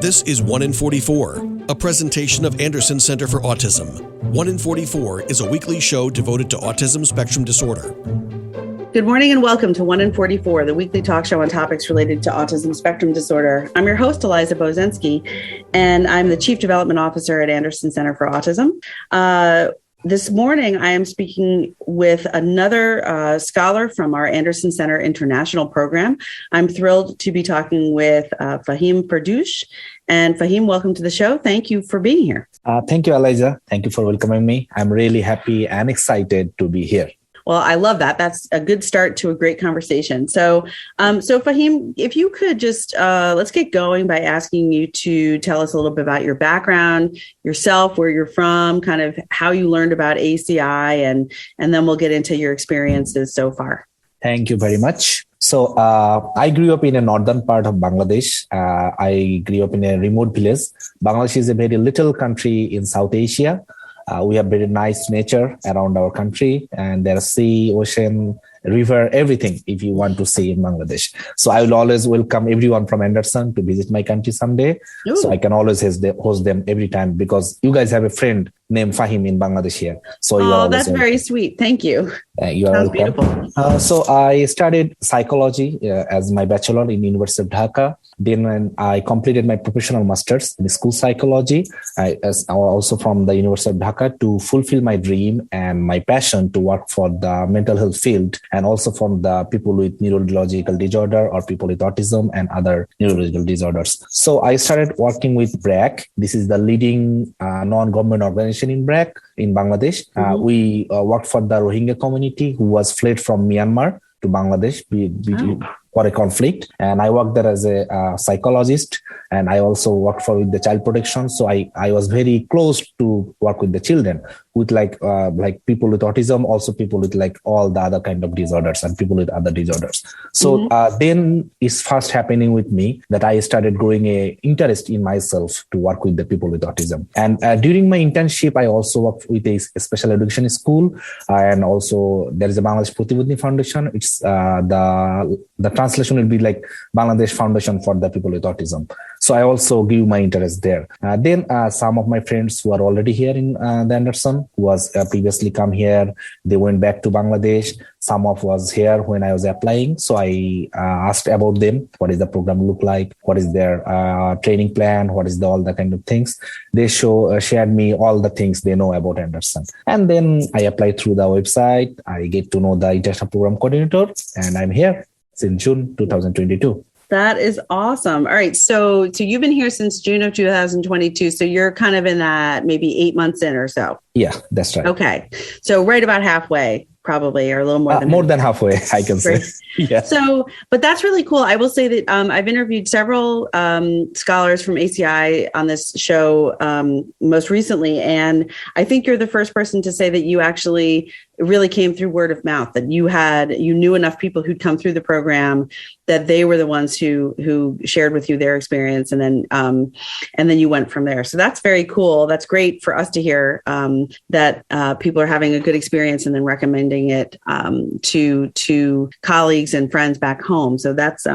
This is 1 in 44, a presentation of Anderson Center for Autism. 1 in 44 is a weekly show devoted to autism spectrum disorder. Good morning and welcome to 1 in 44, the weekly talk show on topics related to autism spectrum disorder. I'm your host, Eliza Bozensky, and I'm the Chief Development Officer at Anderson Center for Autism. This morning, I am speaking with another scholar from our Anderson Center International Program. I'm thrilled to be talking with Fahim Ferdoush. And Fahim, welcome to the show. Thank you for being here. Thank you, Eliza. Thank you for welcoming me. I'm really happy and excited to be here. Well, I love that. That's a good start to a great conversation. So Fahim, if you could just let's get going by asking you to tell us a little bit about your background, yourself, where you're from, kind of how you learned about ACI, and then we'll get into your experiences so far. Thank you very much. So I grew up in a northern part of Bangladesh. I grew up in a remote village. Bangladesh is a very little country in South Asia. We have very nice nature around our country, and there's sea, ocean, river, everything if you want to see in Bangladesh. So I will always welcome everyone from Anderson to visit my country someday. Ooh. So I can always host them every time because you guys have a friend named Fahim in Bangladesh here. So that's very sweet. Thank you. You are Sounds welcome. Beautiful. So I studied psychology as my bachelor in University of Dhaka. Then when I completed my professional masters in school psychology, I also from the University of Dhaka to fulfill my dream and my passion to work for the mental health field and also from the people with neurological disorder or people with autism and other neurological disorders. So I started working with BRAC. This is the leading non-government organization in BRAC in Bangladesh. Mm-hmm. We worked for the Rohingya community who was fled from Myanmar to Bangladesh for a conflict. And I worked there as a psychologist, and I also worked with the child protection. So I was very close to work with the children with like people with autism, also people with like all the other kind of disorders and people with other disorders. So then it's first happening with me that I started growing a interest in myself to work with the people with autism. And during my internship, I also worked with a special education school, and also there is a Bangladesh Pratibudni Foundation. It's the translation will be like Bangladesh Foundation for the people with autism. So I also give my interest there. Then some of my friends who are already here in the Anderson, who was previously come here, they went back to Bangladesh. Some of was here when I was applying. So I asked about them. What does the program look like? What is their training plan? What is all the kind of things? They shared me all the things they know about Anderson. And then I applied through the website. I get to know the international program coordinator, and I'm here since June 2022. That is awesome. All right. So you've been here since June of 2022. So you're kind of in that maybe 8 months in or so. Yeah, that's right. Okay. So right about halfway, probably, or a little more than halfway, I can say. Yeah. So, but that's really cool. I will say that I've interviewed several scholars from ACI on this show most recently, and I think you're the first person to say that you actually really came through word of mouth, that you knew enough people who'd come through the program that they were the ones who shared with you their experience, and then you went from there. So that's very cool. That's great for us to hear that people are having a good experience and then recommending it to colleagues and friends back home. So that's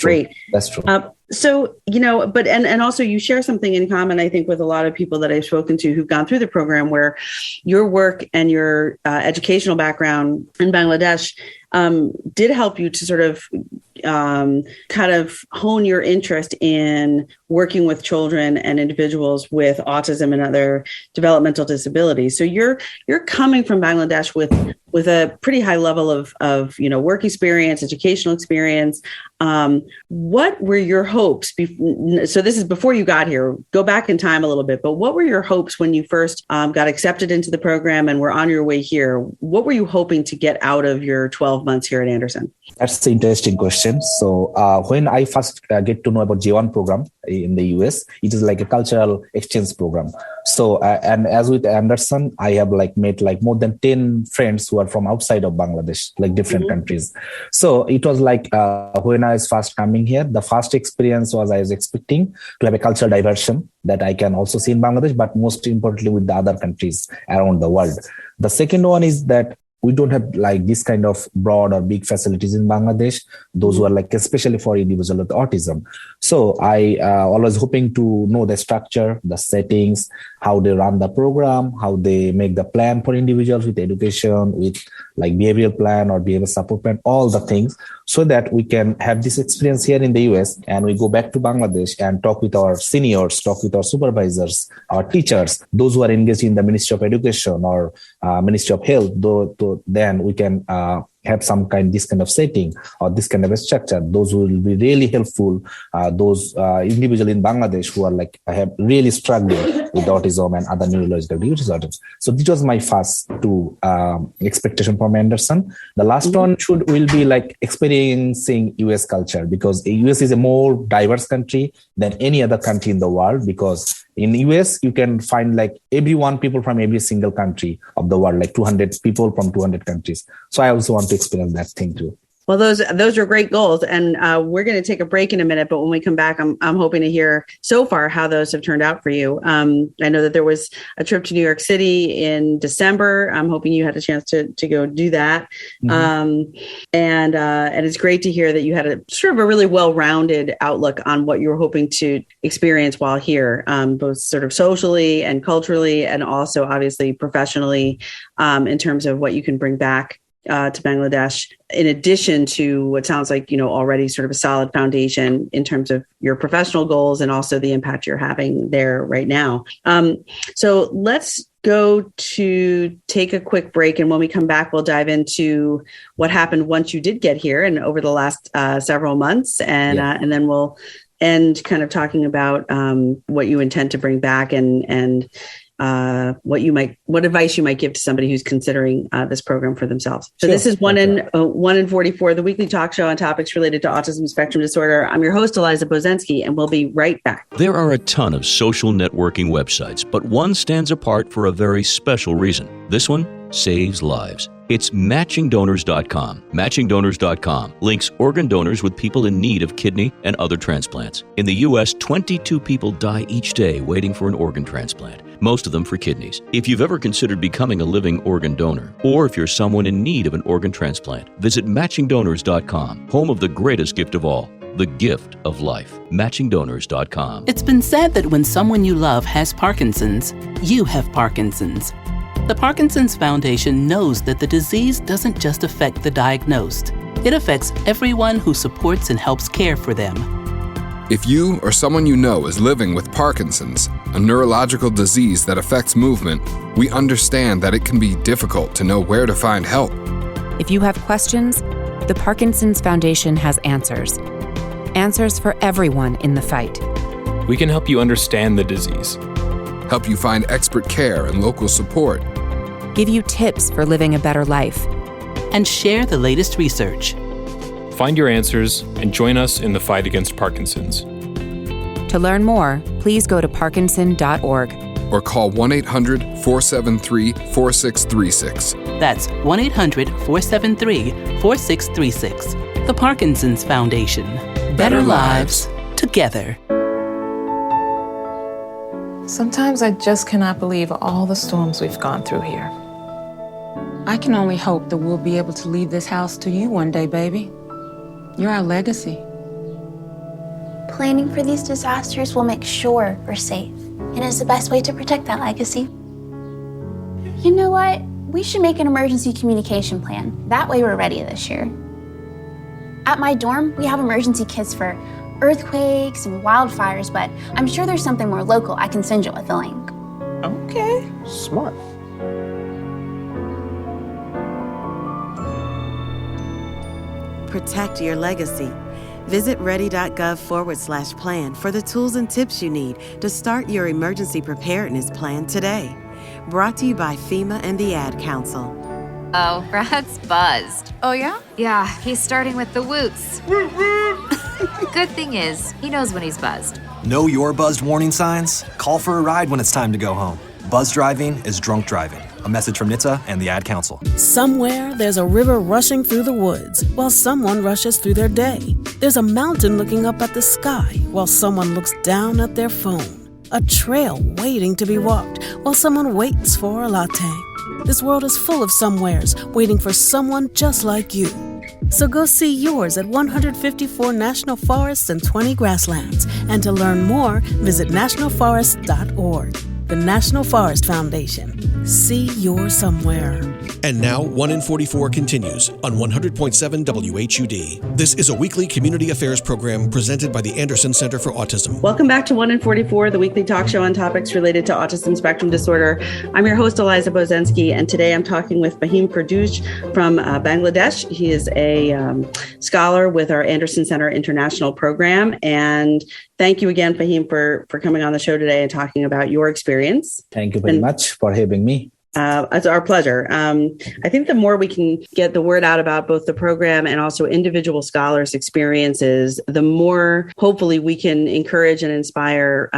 great. That's true. So, but also you share something in common, I think, with a lot of people that I've spoken to who've gone through the program, where your work and your educational background in Bangladesh did help you to sort of kind of hone your interest in working with children and individuals with autism and other developmental disabilities. So you're coming from Bangladesh with a pretty high level of work experience, educational experience. What were your hopes? So this is before you got here. Go back in time a little bit, but what were your hopes when you first got accepted into the program and were on your way here? What were you hoping to get out of your 12 months here at Anderson? That's an interesting question. So when I first get to know about J1 program in the US, it is like a cultural exchange program. So and as with Anderson, I have met more than 10 friends who are from outside of Bangladesh, like different countries. So it was when I was first coming here, the first experience was I was expecting to have a cultural diversion that I can also see in Bangladesh, but most importantly with the other countries around the world. The second one is that we don't have like this kind of broad or big facilities in Bangladesh. Those were like especially for individuals with autism. So I always hoping to know the structure, the settings, how they run the program, how they make the plan for individuals with education, with like behavioral plan or behavioral support plan, all the things, so that we can have this experience here in the US and we go back to Bangladesh and talk with our seniors, talk with our supervisors, our teachers, those who are engaged in the Ministry of Education or Ministry of Health, then we can have this kind of setting or this kind of a structure. Those will be really helpful. Those individuals in Bangladesh who are like have really struggling with autism and other neurological disorders. So this was my first two expectation from Anderson. The last one will be like experiencing US culture, because the US is a more diverse country than any other country in the world, because in US, you can find like people from every single country of the world, like 200 people from 200 countries. So I also want to experience that thing too. Well, those are great goals. And we're going to take a break in a minute. But when we come back, I'm hoping to hear so far how those have turned out for you. I know that there was a trip to New York City in December. I'm hoping you had a chance to go do that. And it's great to hear that you had a sort of a really well-rounded outlook on what you were hoping to experience while here, both sort of socially and culturally, and also obviously professionally, in terms of what you can bring back to Bangladesh, in addition to what sounds like, already sort of a solid foundation in terms of your professional goals and also the impact you're having there right now. So let's go to take a quick break. And when we come back, we'll dive into what happened once you did get here and over the last several months. And then we'll end kind of talking about what you intend to bring back and what advice you might give to somebody who's considering this program for themselves. So this is one in 44, the weekly talk show on topics related to autism spectrum disorder. I'm your host, Eliza Bozensky, and we'll be right back. There are a ton of social networking websites, but one stands apart for a very special reason. This one saves lives. It's matchingdonors.com. Matchingdonors.com links organ donors with people in need of kidney and other transplants. In the U.S., 22 people die each day waiting for an organ transplant, most of them for kidneys. If you've ever considered becoming a living organ donor, or if you're someone in need of an organ transplant, visit matchingdonors.com, home of the greatest gift of all, the gift of life. Matchingdonors.com. It's been said that when someone you love has Parkinson's, you have Parkinson's. The Parkinson's Foundation knows that the disease doesn't just affect the diagnosed. It affects everyone who supports and helps care for them. If you or someone you know is living with Parkinson's, a neurological disease that affects movement, we understand that it can be difficult to know where to find help. If you have questions, the Parkinson's Foundation has answers. Answers for everyone in the fight. We can help you understand the disease, help you find expert care and local support, give you tips for living a better life, and share the latest research. Find your answers and join us in the fight against Parkinson's. To learn more, please go to parkinson.org or call 1-800-473-4636. That's 1-800-473-4636. The Parkinson's Foundation. Better lives together. Sometimes I just cannot believe all the storms we've gone through here. I can only hope that we'll be able to leave this house to you one day, baby. You're our legacy. Planning for these disasters will make sure we're safe, and is the best way to protect that legacy. You know what? We should make an emergency communication plan. That way we're ready this year. At my dorm, we have emergency kits for earthquakes and wildfires, but I'm sure there's something more local I can send you with a link. Okay. Smart. Protect your legacy. Visit ready.gov/plan for the tools and tips you need to start your emergency preparedness plan today. Brought to you by FEMA and the Ad Council. Oh, Brad's buzzed. Oh, yeah? Yeah, he's starting with the woots. Good thing is, he knows when he's buzzed. Know your buzzed warning signs? Call for a ride when it's time to go home. Buzz driving is drunk driving. A message from NHTSA and the Ad Council. Somewhere, there's a river rushing through the woods while someone rushes through their day. There's a mountain looking up at the sky while someone looks down at their phone. A trail waiting to be walked while someone waits for a latte. This world is full of somewheres waiting for someone just like you. So go see yours at 154 national forests and 20 grasslands. And to learn more, visit nationalforest.org. The National Forest Foundation. See your somewhere. And now, 1 in 44 continues on 100.7 WHUD. This is a weekly community affairs program presented by the Anderson Center for Autism. Welcome back to 1 in 44, the weekly talk show on topics related to autism spectrum disorder. I'm your host, Eliza Bozensky, and today I'm talking with Fahim Ferdoush from Bangladesh. He is a scholar with our Anderson Center International Program. And thank you again, Fahim, for coming on the show today and talking about your experience. Thank you very much for having me. It's our pleasure. I think the more we can get the word out about both the program and also individual scholars' experiences, the more hopefully we can encourage and inspire,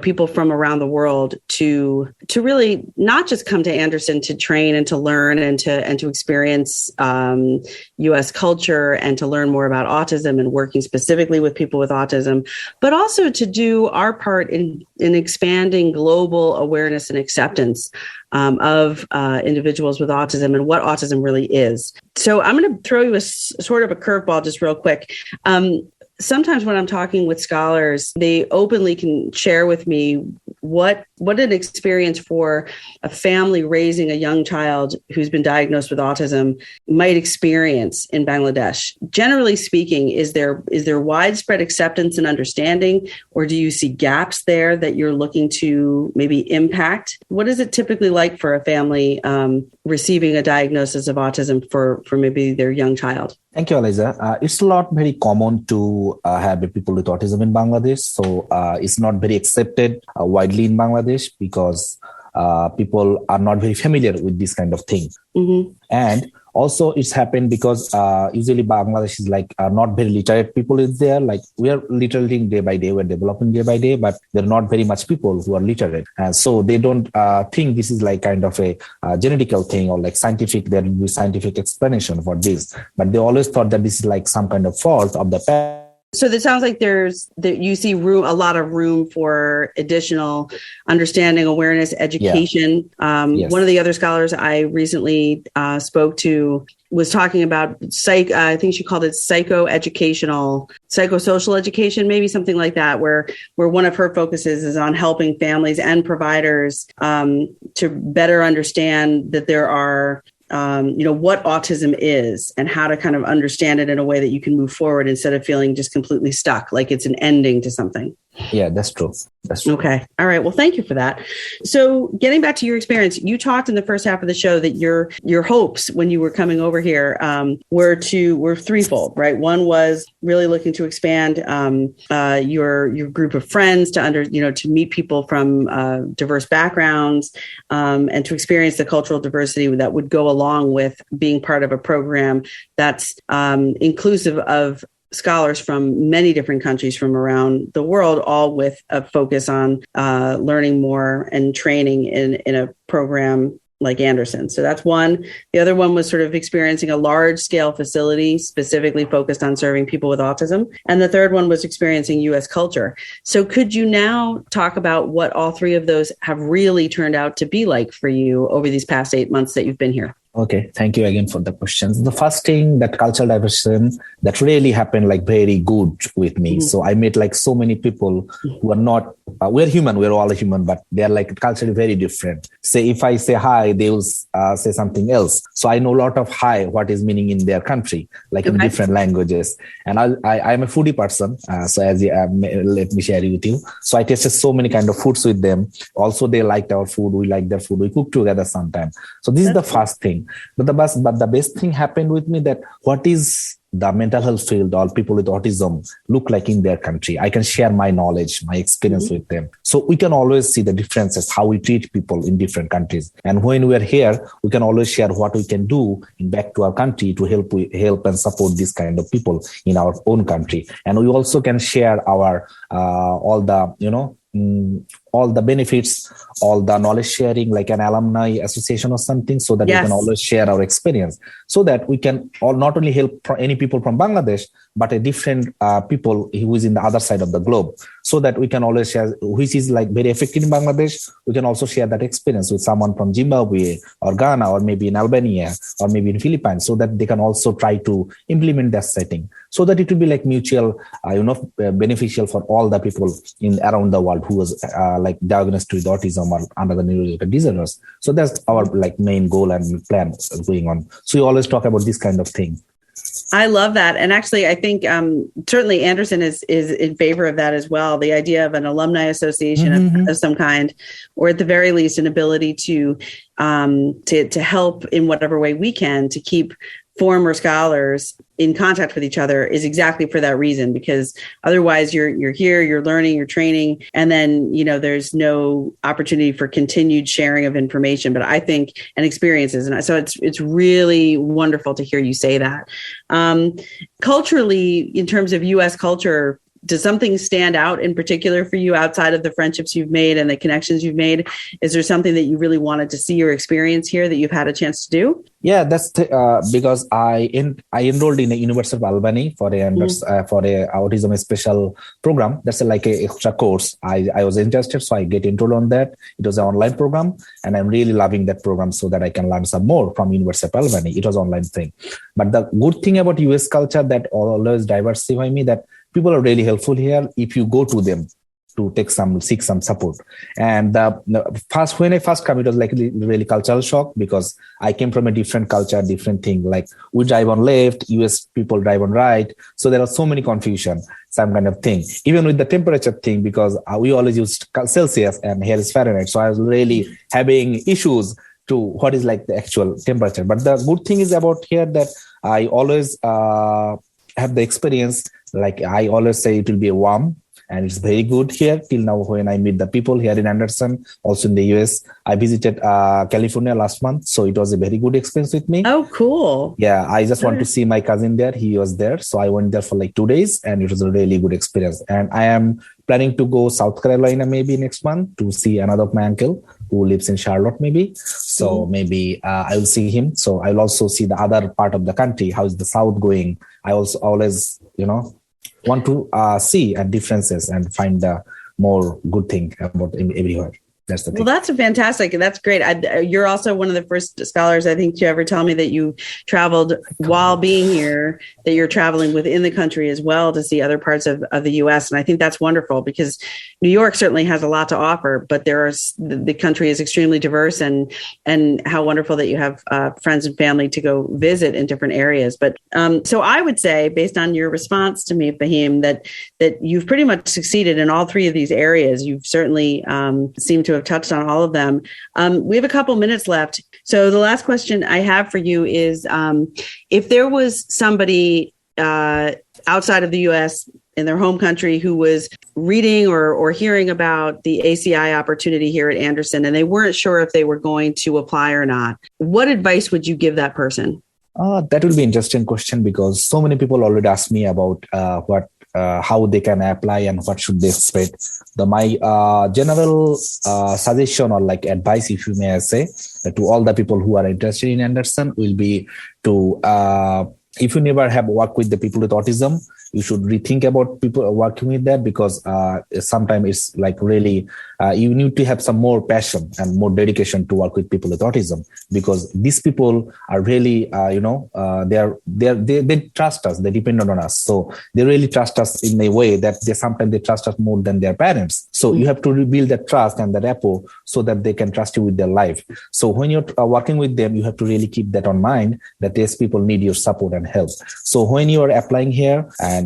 people from around the world to really not just come to Anderson to train and to learn and to experience U.S. culture and to learn more about autism and working specifically with people with autism, but also to do our part in expanding global awareness and acceptance of individuals with autism and what autism really is. So I'm going to throw you a sort of a curveball just real quick. Sometimes when I'm talking with scholars, they openly can share with me what an experience for a family raising a young child who's been diagnosed with autism might experience in Bangladesh. Generally speaking, is there widespread acceptance and understanding, or do you see gaps there that you're looking to maybe impact? What is it typically like for a family receiving a diagnosis of autism for maybe their young child? Thank you, Eliza. It's not very common to have people with autism in Bangladesh. So it's not very accepted widely in Bangladesh because people are not very familiar with this kind of thing. Mm-hmm. And also it's happened because usually Bangladesh is not very literate people is there. Like we are literating day by day, we're developing day by day, but there are not very much people who are literate. And so they don't think this is like kind of a genetical thing or like scientific, there will be scientific explanation for this. But they always thought that this is like some kind of fault of the parents. So it sounds like you see a lot of room for additional understanding, awareness, education. Yeah. Yes. One of the other scholars I recently spoke to was talking about I think she called it psychosocial education, maybe something like that, where one of her focuses is on helping families and providers to better understand that there are what autism is and how to kind of understand it in a way that you can move forward instead of feeling just completely stuck, like it's an ending to something. Yeah, that's true. Okay. All right. Well, thank you for that. So getting back to your experience, you talked in the first half of the show that your hopes when you were coming over here were threefold, right? One was really looking to expand your group of friends to meet people from diverse backgrounds and to experience the cultural diversity that would go along with being part of a program that's inclusive of scholars from many different countries from around the world, all with a focus on learning more and training in a program like Anderson. So that's one. The other one was sort of experiencing a large scale facility specifically focused on serving people with autism. And the third one was experiencing U.S. culture. So could you now talk about what all three of those have really turned out to be like for you over these past 8 months that you've been here? Okay, thank you again for the questions. The first thing, that cultural diversity, that really happened like very good with me. Mm-hmm. So I met like so many people who are not, we're human, we're all human, but they're like culturally very different. Say if I say hi, they will say something else. So I know a lot of hi, what is meaning in their country, like in different languages. And I'm a foodie person. So as let me share it with you. So I tasted so many kind of foods with them. Also, they liked our food. We liked their food. We cook together sometimes. So this is the first thing. But the best thing happened with me that what is the mental health field or people with autism look like in their country. I can share my knowledge, my experience with them. So we can always see the differences, how we treat people in different countries. And when we are here, we can always share what we can do back to our country to help and support this kind of people in our own country. And we also can share our all all the benefits, all the knowledge sharing, like an alumni association or something, so that we can always share our experience, so that we can all not only help any people from Bangladesh, but a different people who is in the other side of the globe, so that we can always share, which is like very effective in Bangladesh. We can also share that experience with someone from Zimbabwe or Ghana, or maybe in Albania, or maybe in Philippines, so that they can also try to implement that setting, so that it will be like mutual, beneficial for all the people in around the world who was like diagnosed with autism or under the neurological disorders. So that's our like main goal and plan going on. So we always talk about this kind of thing. I love that. And actually, I think certainly Anderson is in favor of that as well. The idea of an alumni association of some kind, or at the very least, an ability to help in whatever way we can to keep former scholars in contact with each other is exactly for that reason, because otherwise you're here, you're learning, you're training, and then, there's no opportunity for continued sharing of information, but I think, and experiences. And so it's really wonderful to hear you say that. Culturally, in terms of U.S. culture, does something stand out in particular for you outside of the friendships you've made and the connections you've made? Is there something that you really wanted to see or experience here that you've had a chance to do? Yeah, that's because I enrolled in the University of Albany for a autism special program. That's like a extra course. I was interested, so I get enrolled on that. It was an online program, and I'm really loving that program, so that I can learn some more from University of Albany. It was an online thing. But the good thing about US culture that always diversify me, that people are really helpful here if you go to them to seek some support. And when I first came, it was like really cultural shock, because I came from a different culture, different thing. Like we drive on left, US people drive on right. So there are so many confusion, some kind of thing. Even with the temperature thing, because we always use Celsius and here is Fahrenheit. So I was really having issues to what is like the actual temperature. But the good thing is about here that I always have the experience, like I always say it will be warm, and it's very good here till now when I meet the people here in Anderson, also in the US. I visited California last month, so it was a very good experience with me. Oh, cool. Yeah, I just want to see my cousin there. He was there. So I went there for like 2 days, and it was a really good experience. And I am planning to go South Carolina maybe next month to see another of my uncle who lives in Charlotte maybe. So maybe I will see him. So I will also see the other part of the country. How is the South going? I also always, want to see differences and find the more good thing about everywhere. That's the thing. Well, that's fantastic. That's great. You're also one of the first scholars, I think, to ever tell me that you traveled while being here, that you're traveling within the country as well to see other parts of the U.S. And I think that's wonderful, because New York certainly has a lot to offer, but the country is extremely diverse, and how wonderful that you have friends and family to go visit in different areas. But so I would say, based on your response to me, Fahim, that you've pretty much succeeded in all three of these areas. You've certainly seemed to have touched on all of them. We have a couple minutes left. So the last question I have for you is, if there was somebody outside of the U.S. in their home country who was reading or hearing about the ACI opportunity here at Anderson, and they weren't sure if they were going to apply or not, what advice would you give that person? That will be an interesting question, because so many people already ask me about how they can apply and what should they expect. My general suggestion or like advice, if you may say, to all the people who are interested in Anderson will be to, if you never have worked with the people with autism, you should rethink about people working with that, because sometimes it's like really, you need to have some more passion and more dedication to work with people with autism, because these people are really, they trust us, they depend on us. So they really trust us in a way that sometimes they trust us more than their parents. So you have to rebuild that trust and the rapport so that they can trust you with their life. So when you're working with them, you have to really keep that on mind, that these people need your support and help. So when you are applying here, and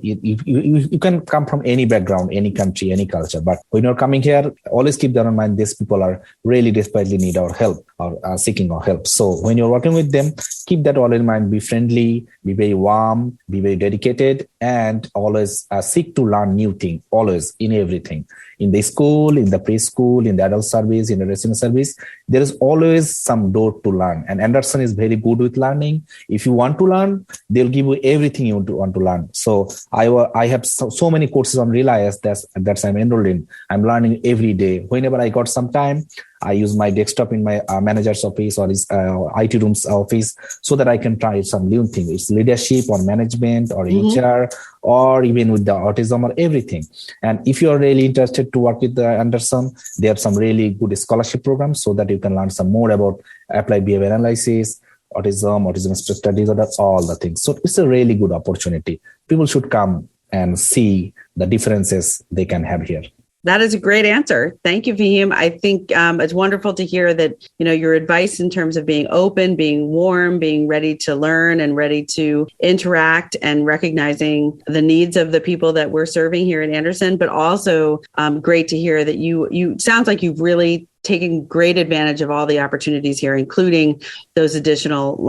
you can come from any background, any country, any culture, but when you're coming here, always keep that in mind. These people are really desperately need our help or seeking our help. So when you're working with them, keep that all in mind. Be friendly, be very warm, be very dedicated, and always seek to learn new things, always in everything. In the school, in the preschool, in the adult service, in the resident service, there is always some door to learn. And Anderson is very good with learning. If you want to learn, they'll give you everything you want to learn. So I have so many courses on Relias that I'm enrolled in. I'm learning every day. Whenever I got some time, I use my desktop in my manager's office or his IT room's office so that I can try some new thing. It's leadership or management or HR or even with the autism or everything. And if you're really interested to work with Anderson, they have some really good scholarship programs so that you can learn some more about applied behavior analysis, autism spectrum disorder, all the things. So it's a really good opportunity. People should come and see the differences they can have here. That is a great answer. Thank you, Fahim. I think it's wonderful to hear that, your advice in terms of being open, being warm, being ready to learn and ready to interact and recognizing the needs of the people that we're serving here at Anderson, but also great to hear that you sounds like you've really taking great advantage of all the opportunities here, including those additional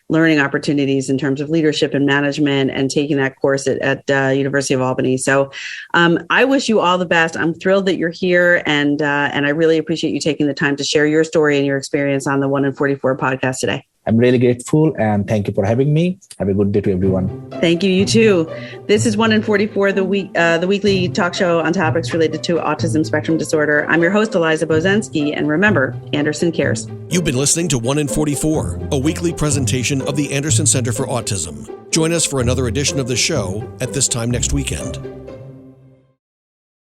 learning opportunities in terms of leadership and management and taking that course at University of Albany. So I wish you all the best. I'm thrilled that you're here, and I really appreciate you taking the time to share your story and your experience on the 1 in 44 podcast today. I'm really grateful, and thank you for having me. Have a good day to everyone. Thank you. You too. This is 1 in 44, the weekly talk show on topics related to autism spectrum disorder. I'm your host, Eliza Bozensky, and remember, Anderson cares. You've been listening to 1 in 44, a weekly presentation of the Anderson Center for Autism. Join us for another edition of the show at this time next weekend.